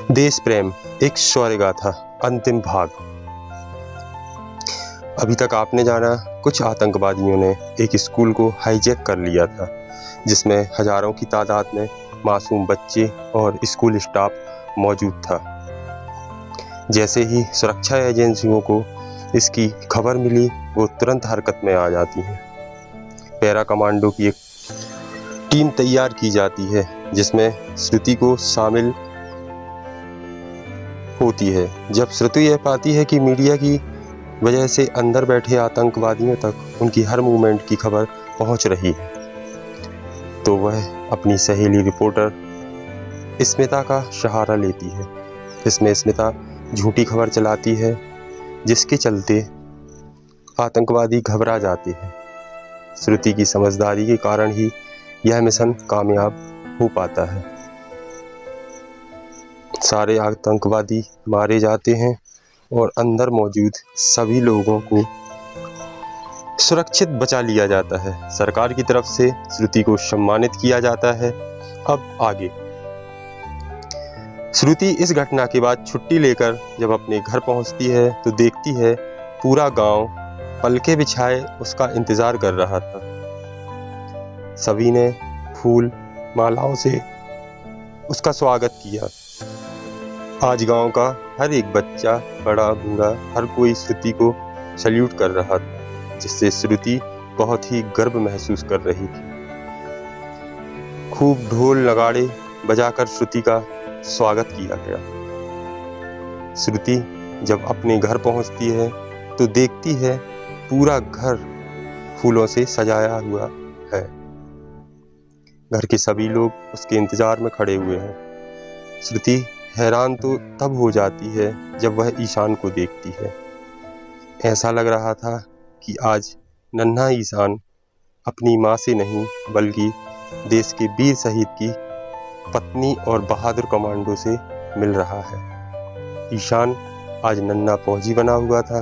देश प्रेम एक शौर्य गाथा अंतिम भाग। अभी तक आपने जाना कुछ आतंकवादियों ने एक स्कूल को हाईजैक कर लिया था, जिसमें हजारों की तादाद में मासूम बच्चे और स्कूल स्टाफ मौजूद था। जैसे ही सुरक्षा एजेंसियों को इसकी खबर मिली, वो तुरंत हरकत में आ जाती हैं। पैरा कमांडो की एक टीम तैयार की जाती है, जिसमें श्रुति को शामिल होती है। जब श्रुति यह पाती है कि मीडिया की वजह से अंदर बैठे आतंकवादियों तक उनकी हर मूवमेंट की खबर पहुंच रही है, तो वह अपनी सहेली रिपोर्टर स्मिता का सहारा लेती है। इसमें स्मिता झूठी खबर चलाती है, जिसके चलते आतंकवादी घबरा जाते हैं। श्रुति की समझदारी के कारण ही यह मिशन कामयाब हो पाता है। सारे आतंकवादी मारे जाते हैं और अंदर मौजूद सभी लोगों को सुरक्षित बचा लिया जाता है। सरकार की तरफ से श्रुति को सम्मानित किया जाता है। अब आगे श्रुति इस घटना के बाद छुट्टी लेकर जब अपने घर पहुंचती है, तो देखती है पूरा गांव पलके बिछाए उसका इंतजार कर रहा था। सभी ने फूल मालाओं से उसका स्वागत किया। आज गांव का हर एक बच्चा, बड़ा बूढ़ा, हर कोई श्रुति को सल्यूट कर रहा था, जिससे श्रुति बहुत ही गर्व महसूस कर रही थी। खूब ढोल नगाड़े बजाकर श्रुति का स्वागत किया गया। श्रुति जब अपने घर पहुंचती है, तो देखती है पूरा घर फूलों से सजाया हुआ है। घर के सभी लोग उसके इंतजार में खड़े हुए हैं। श्रुति हैरान तो तब हो जाती है जब वह ईशान को देखती है। ऐसा लग रहा था कि आज नन्हा ईशान अपनी माँ से नहीं, बल्कि देश के वीर शहीद की पत्नी और बहादुर कमांडो से मिल रहा है। ईशान आज नन्हा फौजी बना हुआ था।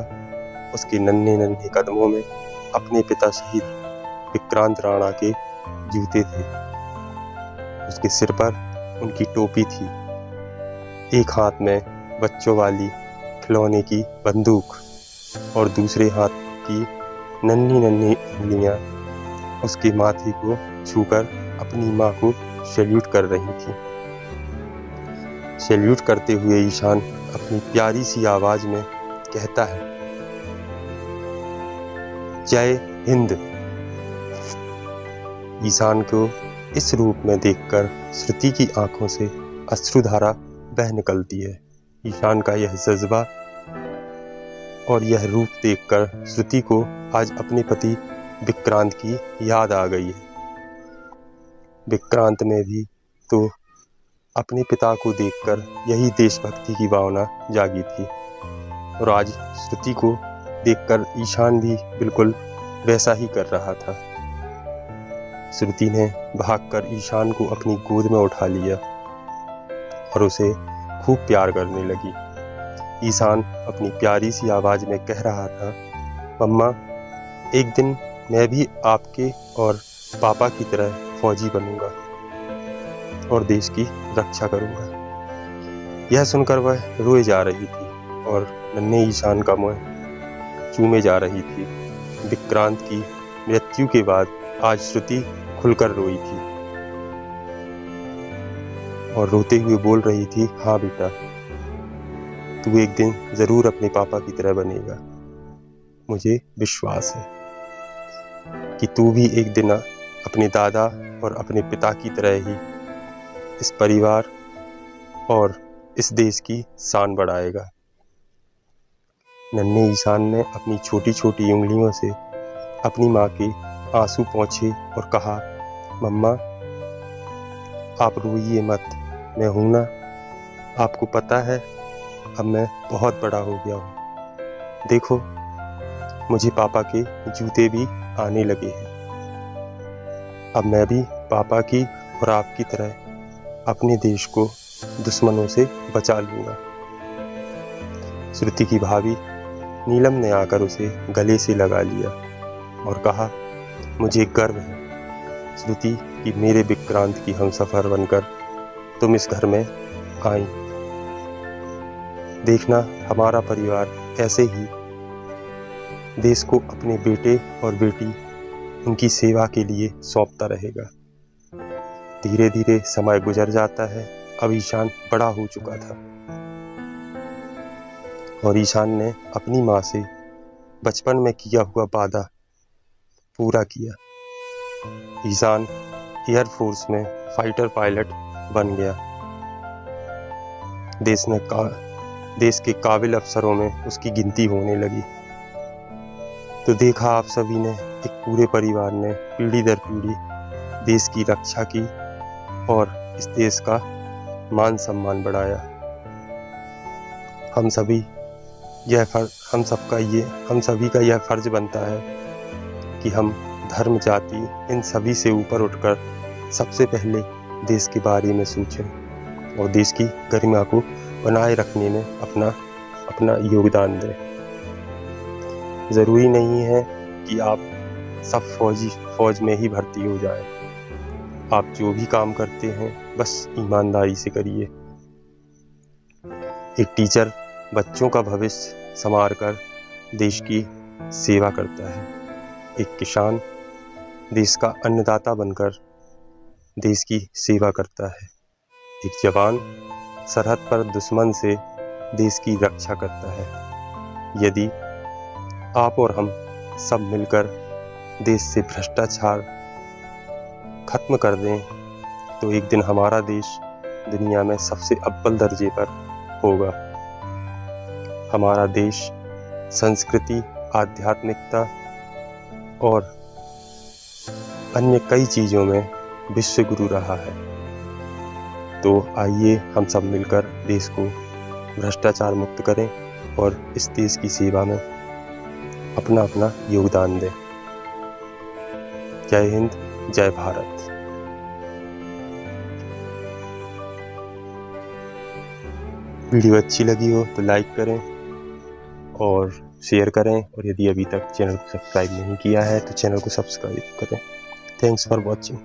उसके नन्हे नन्हे कदमों में अपने पिता शहीद विक्रांत राणा के जूते थे। उसके सिर पर उनकी टोपी थी। एक हाथ में बच्चों वाली खिलौने की बंदूक और दूसरे हाथ की नन्ही नन्ही उंगलियां उसके माथे को छूकर अपनी माँ को सैल्यूट कर रही थी। सैल्यूट करते हुए ईशान अपनी प्यारी सी आवाज में कहता है, जय हिंद। ईशान को इस रूप में देखकर श्रुति की आंखों से अश्रुधारा बह निकलती है। ईशान का यह जज्बा और यह रूप देखकर श्रुति को आज अपने पति विक्रांत की याद आ गई है। विक्रांत में भी तो अपने पिता को देखकर यही देशभक्ति की भावना जागी थी, और आज श्रुति को देखकर ईशान भी बिल्कुल वैसा ही कर रहा था। श्रुति ने भागकर ईशान को अपनी गोद में उठा लिया और उसे खूब प्यार करने लगी। ईशान अपनी प्यारी सी आवाज में कह रहा था, मम्मा, एक दिन मैं भी आपके और पापा की तरह फौजी बनूंगा और देश की रक्षा करूंगा। यह सुनकर वह रोए जा रही थी और नन्हे ईशान का मुंह चूमे जा रही थी। विक्रांत की मृत्यु के बाद आज श्रुति खुलकर रोई थी और रोते हुए बोल रही थी, हाँ बेटा, तू एक दिन जरूर अपने पापा की तरह बनेगा। मुझे विश्वास है कि तू भी एक दिन अपने दादा और अपने पिता की तरह ही इस परिवार और इस देश की शान बढ़ाएगा। नन्हे ईशान ने अपनी छोटी छोटी उंगलियों से अपनी माँ के आंसू पोंछे और कहा, मम्मा, आप रोइए मत, मैं हूं ना। आपको पता है अब मैं बहुत बड़ा हो गया हूँ। देखो, मुझे पापा के जूते भी आने लगे हैं। अब मैं भी पापा की और आपकी तरह अपने देश को दुश्मनों से बचा लूँगा। श्रुति की भाभी नीलम ने आकर उसे गले से लगा लिया और कहा, मुझे गर्व है श्रुति कि मेरे विक्रांत की हमसफर बनकर तुम इस घर में आई। देखना हमारा परिवार ऐसे ही देश को अपने बेटे और बेटी उनकी सेवा के लिए सौंपता रहेगा। धीरे धीरे समय गुजर जाता है। अब ईशान बड़ा हो चुका था और ईशान ने अपनी माँ से बचपन में किया हुआ वादा पूरा किया। ईशान एयरफोर्स में फाइटर पायलट बन गया। देश के काबिल अफसरों में उसकी गिनती होने लगी। तो देखा आप सभी ने, एक पूरे परिवार ने पीढ़ी दर पीढ़ी देश की रक्षा की और इस देश का मान सम्मान बढ़ाया। हम सभी का यह फर्ज बनता है कि हम धर्म जाति इन सभी से ऊपर उठकर सबसे पहले देश के बारे में सोचें और देश की गरिमा को बनाए रखने में अपना योगदान दें। ज़रूरी नहीं है कि आप सब फौज में ही भर्ती हो जाएं। आप जो भी काम करते हैं बस ईमानदारी से करिए। एक टीचर बच्चों का भविष्य संवार कर देश की सेवा करता है। एक किसान देश का अन्नदाता बनकर देश की सेवा करता है। एक जवान सरहद पर दुश्मन से देश की रक्षा करता है। यदि आप और हम सब मिलकर देश से भ्रष्टाचार खत्म कर दें तो एक दिन हमारा देश दुनिया में सबसे अव्वल दर्जे पर होगा। हमारा देश संस्कृति, आध्यात्मिकता और अन्य कई चीज़ों में विश्व गुरु रहा है। तो आइए हम सब मिलकर देश को भ्रष्टाचार मुक्त करें और इस देश की सेवा में अपना योगदान दें। जय हिंद, जय भारत। वीडियो अच्छी लगी हो तो लाइक करें और शेयर करें, और यदि अभी तक चैनल को सब्सक्राइब नहीं किया है तो चैनल को सब्सक्राइब करें। Thanks for watching.